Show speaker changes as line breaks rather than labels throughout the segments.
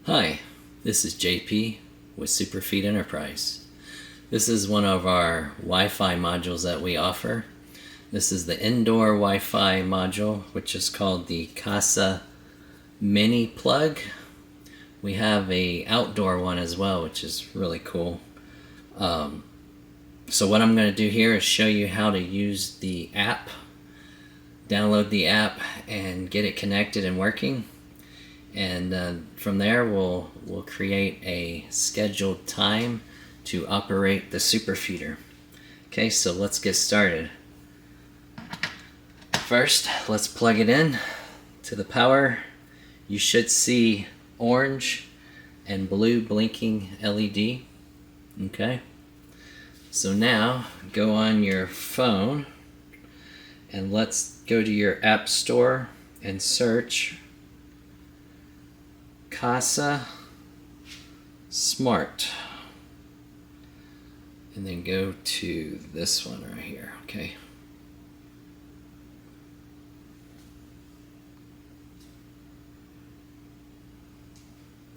Hi, this is JP with Superfeed Enterprise. This is one of our Wi-Fi modules that we offer. This is the indoor Wi-Fi module, which is called the Kasa Mini Plug. We have a outdoor one as well, which is really cool. So what I'm going to do here is show you how to use the app, download the app and get it connected and working. And from there we'll create a scheduled time to operate the superfeeder. Okay, so let's get started. First, let's plug it in to the power. You should see orange and blue blinking LED. Okay, so now go on your phone and let's go to your app store and search Kasa Smart, and then go to this one right here. Okay,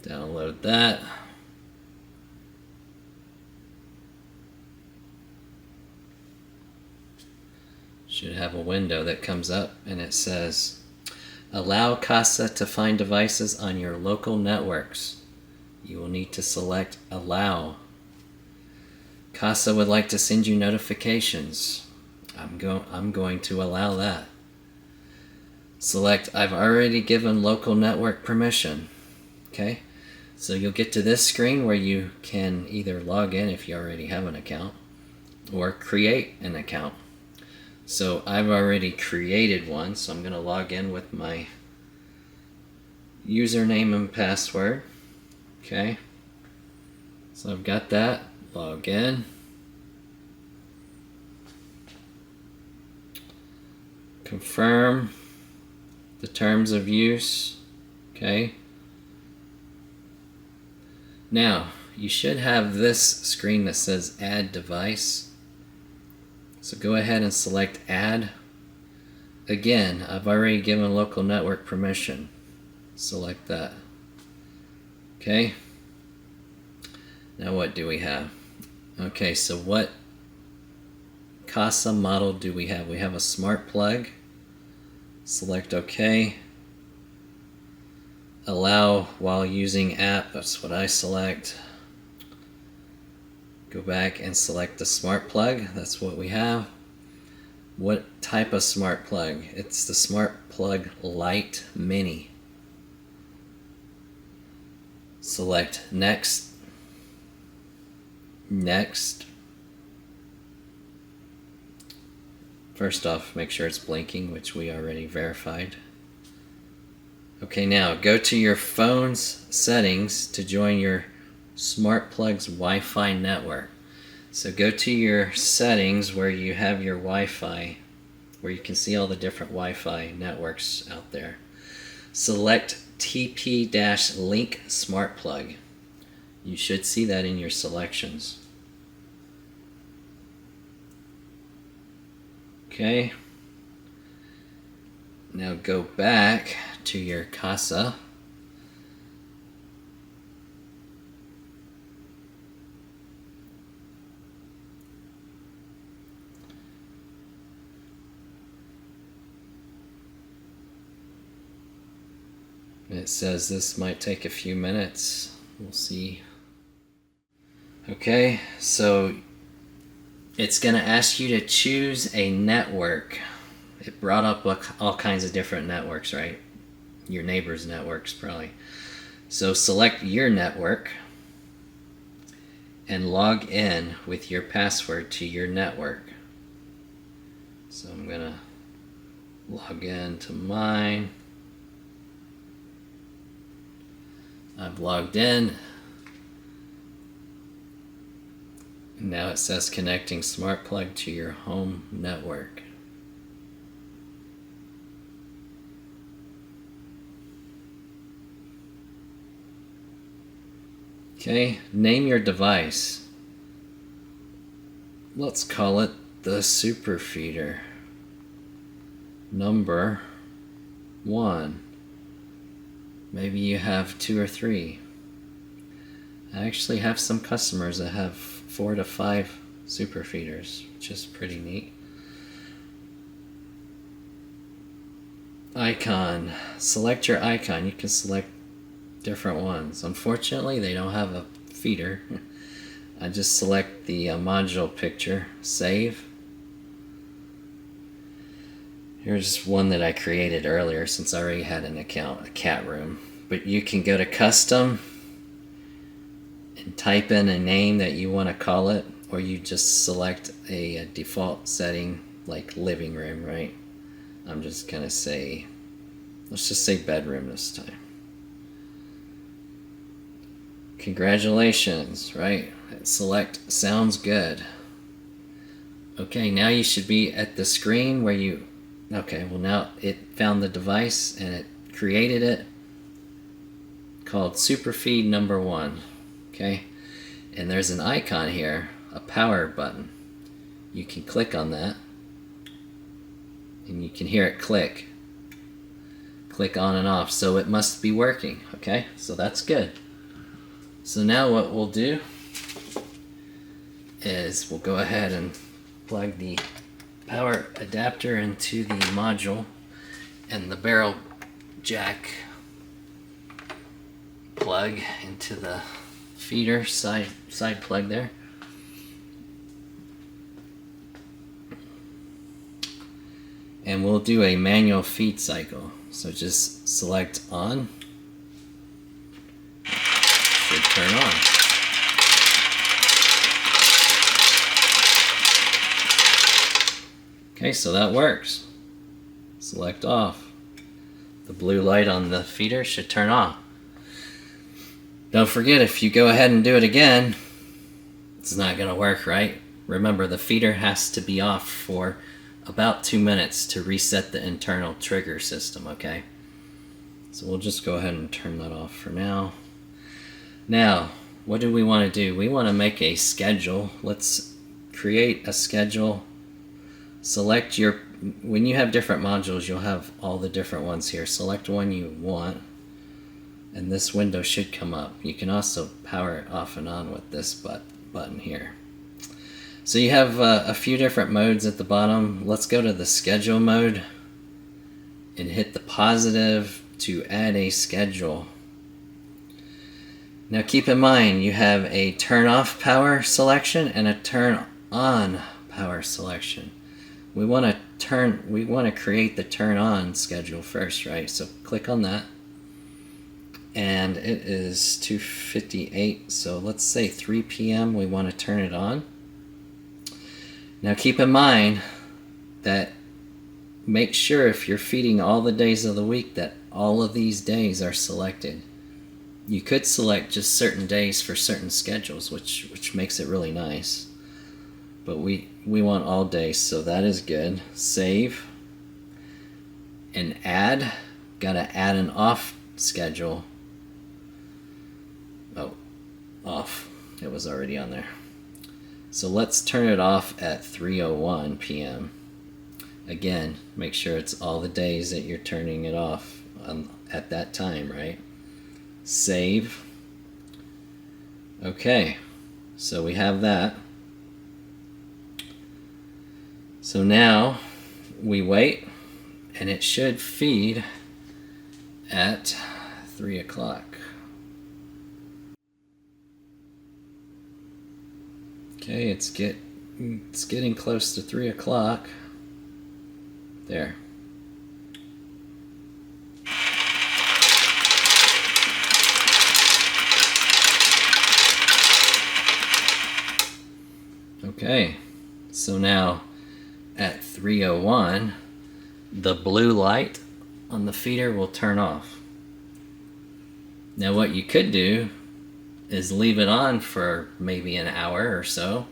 download that. Should have a window that comes up and it says allow Kasa to find devices on your local networks. You will need to select allow. Kasa would like to send you notifications. I'm going to allow that. Select I've already given local network permission. Okay, so you'll get to this screen where you can either log in if you already have an account or create an account. So I've already created one, so I'm going to log in with my username and password. Okay, so I've got that. Log in. Confirm the terms of use. Okay. Now, you should have this screen that says add device. So go ahead and select add. Again, I've already given local network permission. Select that. Okay. Now what do we have? Okay, so what Kasa model do we have? We have a smart plug. Select OK. Allow while using app, that's what I select. Go back and select the smart plug. That's what we have. What type of smart plug? It's the Smart Plug Lite Mini. Select next. Next. First off, make sure it's blinking, which we already verified. Okay, now go to your phone's settings to join your Smart Plug's Wi-Fi network. So go to your settings where you have your Wi-Fi, where you can see all the different Wi-Fi networks out there. Select TP-Link Smart Plug. You should see that in your selections. Okay. Now go back to your Kasa. It says this might take a few minutes. We'll see. Okay, so it's going to ask you to choose a network. It brought up all kinds of different networks, right? Your neighbor's networks, probably. So select your network and log in with your password to your network. So I'm going to log in to mine. I've logged in. Now it says connecting smart plug to your home network. Okay, name your device. Let's call it the superfeeder. Number 1. Maybe you have 2 or 3. I actually have some customers that have 4 to 5 super feeders, which is pretty neat. Icon. Select your icon. You can select different ones. Unfortunately, they don't have a feeder. I just select the module picture. Save. Here's one that I created earlier since I already had an account, a cat room. But you can go to custom and type in a name that you want to call it, or you just select a default setting like living room, right? I'm just gonna say, let's just say bedroom this time. Congratulations, right? Select sounds good. Okay, now you should be at the screen where you, okay, well now it found the device and it created it called Superfeed number 1. Okay, and there's an icon here, a power button. You can click on that and you can hear it click on and off, so it must be working. Okay, so that's good. So now what we'll do is we'll go ahead and plug the power adapter into the module and the barrel jack plug into the feeder side plug there. And we'll do a manual feed cycle. So just select on. Should turn on. Okay, so that works. Select off. The blue light on the feeder should turn off. Don't forget, if you go ahead and do it again, it's not going to work, right? Remember, the feeder has to be off for about 2 minutes to reset the internal trigger system, okay? So we'll just go ahead and turn that off for now. Now, what do we want to do? We want to make a schedule. Let's create a schedule. Select your, when you have different modules, you'll have all the different ones here. Select one you want, and this window should come up. You can also power it off and on with this button here. So you have a few different modes at the bottom. Let's go to the schedule mode and hit the positive to add a schedule. Now keep in mind, you have a turn off power selection and a turn on power selection. We want to create the turn on schedule first, right? So click on that. And it is 2:58, so let's say 3 p.m. we want to turn it on. Now keep in mind that make sure if you're feeding all the days of the week that all of these days are selected. You could select just certain days for certain schedules, which makes it really nice. But we want all days, so that is good. Save and add. Gotta add an off schedule. Oh, off. It was already on there. So let's turn it off at 3:01 p.m. Again, make sure it's all the days that you're turning it off at that time, right? Save. Okay, so we have that. So now we wait, and it should feed at 3 o'clock. Okay, it's getting close to 3 o'clock. There. Okay, so now at 3:01, the blue light on the feeder will turn off. Now what you could do is leave it on for maybe an hour or so,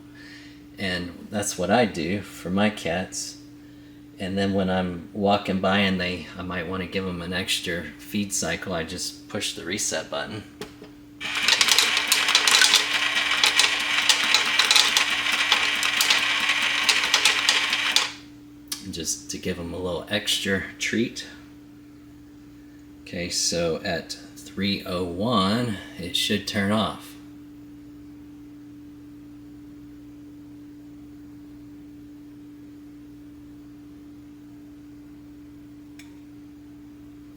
and that's what I do for my cats. And then when I'm walking by and I might want to give them an extra feed cycle, I just push the reset button. Just to give them a little extra treat. Okay, so at 3:01 it should turn off.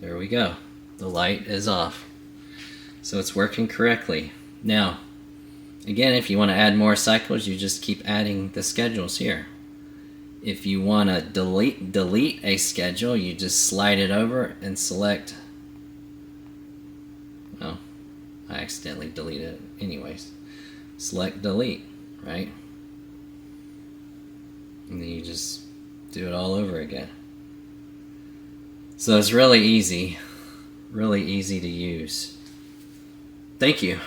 There we go. The light is off. So it's working correctly. Now, again, if you want to add more cycles, you just keep adding the schedules here. If you want to delete a schedule, you just slide it over and select. Oh, I accidentally deleted it anyways. Select delete, right? And then you just do it all over again. So it's really easy to use. Thank you.